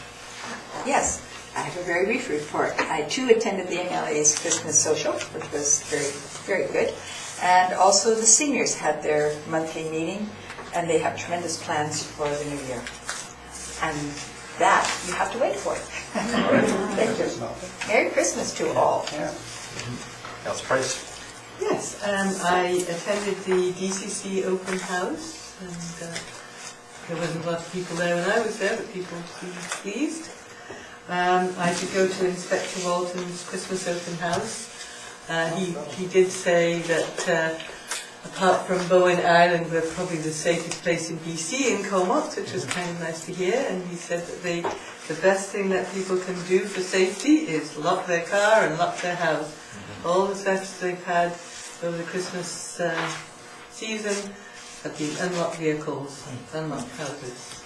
C: Yes, I have a very brief report. I too attended the MLA's Christmas social, which was very, very good. And also the seniors had their monthly meeting, and they have tremendous plans for the new year. And that, you have to wait for it. Thank you. Merry Christmas to all.
H: Yeah.
A: Councillor Price.
D: Yes, I attended the DCC open house, and there wasn't a lot of people there when I was there, but people seemed pleased. I did go to Inspector Walton's Christmas open house. He did say that apart from Bowen Island, we're probably the safest place in BC in Comox, which was kind of nice to hear. And he said that the best thing that people can do for safety is lock their car and lock their house. All the thefts they've had over the Christmas season have been unlocked vehicles, unlocked houses.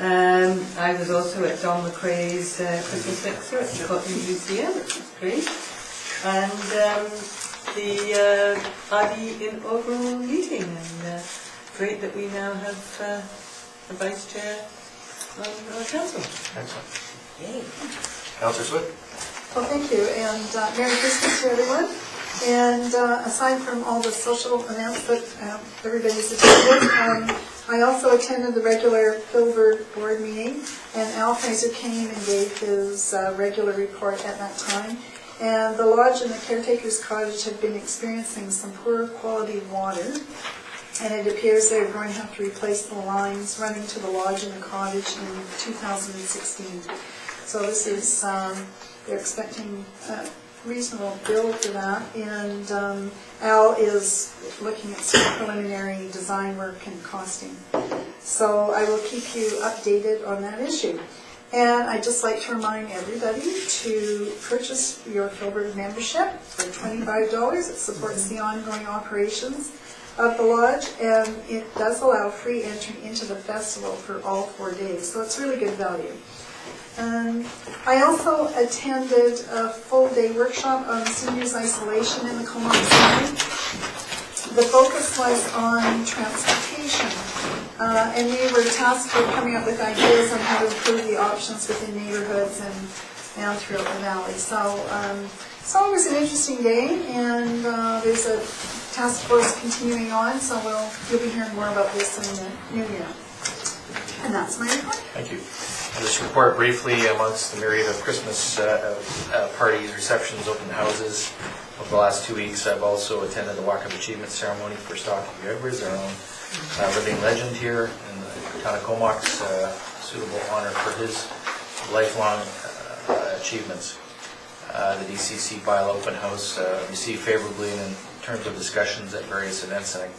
D: I was also at Don McRae's Christmas lecture at the Cotton Museum, which was great. And the IB inaugural meeting, and great that we now have a vice chair on our council.
A: Excellent.
D: Yay.
A: Councillor Swift?
G: Well, thank you, and Merry Christmas to everyone. And aside from all the social events that everybody's attended, I also attended the regular Filbert board meeting, and Al Kaiser came and gave his regular report at that time. And the lodge and the caretaker's cottage have been experiencing some poor quality water, and it appears they're going to have to replace the lines running to the lodge and the cottage in 2016. So this is, they're expecting a reasonable bill for that, and Al is looking at some preliminary design work and costing. So I will keep you updated on that issue. And I'd just like to remind everybody to purchase your Filbert membership for $25. It supports the ongoing operations of the lodge, and it does allow free entry into the festival for all 4 days. So it's really good value. I also attended a full-day workshop on seniors isolation in the Comox Valley. The focus was on transportation, and we were tasked with coming up with ideas on how to improve the options within neighborhoods and down throughout the valley. So it was an interesting day, and there's a task force continuing on, so you'll be hearing more about this in the new year. And that's my report.
A: Thank you. I'll just report briefly amongst the myriad of Christmas parties, receptions, open houses. Over the last 2 weeks, I've also attended the Walk of Achievement ceremony for Stocky Edwards, our own living legend here in the town of Comox, suitable honor for his lifelong achievements. The DCC Bile Open House received favorably in terms of discussions at various events and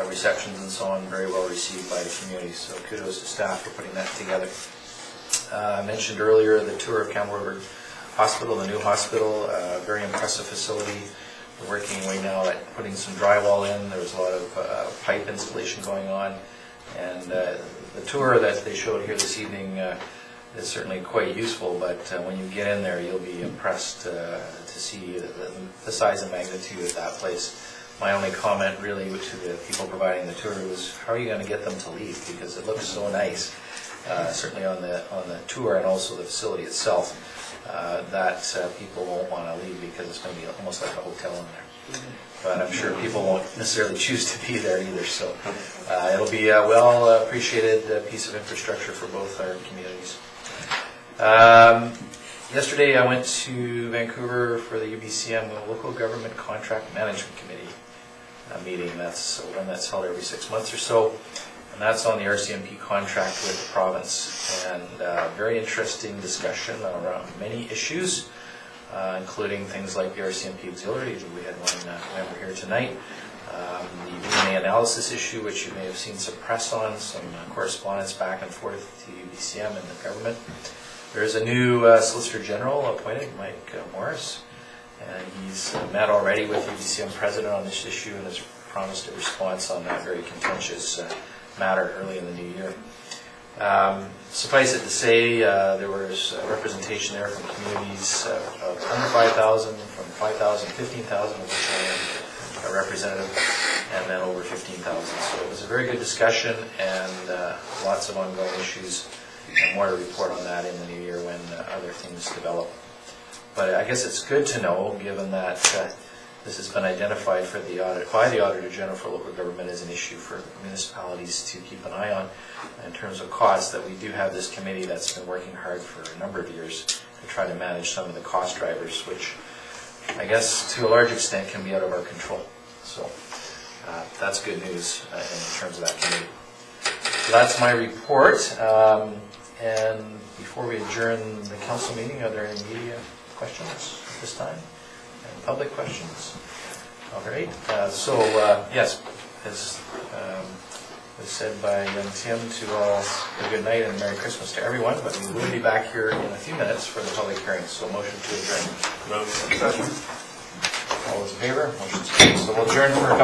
A: receptions and so on, very well received by the community. So kudos to staff for putting that together. I mentioned earlier the tour of Campbell River Hospital, the new hospital, very impressive facility. We're working right now at putting some drywall in. There was a lot of pipe installation going on, and the tour that they showed here this evening is certainly quite useful, but when you get in there, you'll be impressed to see the size and magnitude of that place. My only comment really to the people providing the tour was, how are you going to get them to leave? Because it looks so nice, certainly on the tour and also the facility itself, that people won't want to leave because it's going to be almost like a hotel in there. But I'm sure people won't necessarily choose to be there either, so it'll be a well appreciated piece of infrastructure for both our communities. Yesterday I went to Vancouver for the UBCM Local Government Contract Management Committee meeting. That's one that's held every 6 months or so, and that's on the RCMP contract with the province, and very interesting discussion around many issues, including things like the RCMP auxiliary. We had one member here tonight. The DNA analysis issue, which you may have seen some press on, some correspondence back and forth to UBCM and the government. There's a new Solicitor General appointed, Mike Morris, and he's met already with UBCM President on this issue and has promised a response on that very contentious matter early in the new year. Suffice it to say, there was representation there from communities of under 5,000, from 5,000 to 15,000, of which I am a representative, and then over 15,000. So it was a very good discussion, and lots of ongoing issues, and more to report on that in the new year when other things develop. But I guess it's good to know, given that this has been identified for the audit by the Auditor General for local government as an issue for municipalities to keep an eye on in terms of costs, that we do have this committee that's been working hard for a number of years to try to manage some of the cost drivers, which I guess to a large extent can be out of our control. So that's good news in terms of that committee. So that's my report. And before we adjourn the council meeting, are there any media questions at this time? And public questions? All right. Yes, as was said by young Tim, to all a good night and Merry Christmas to everyone. But we will be back here in a few minutes for the public hearing. So motion to adjourn. All those in favor? Motion's carried. So we'll adjourn for a couple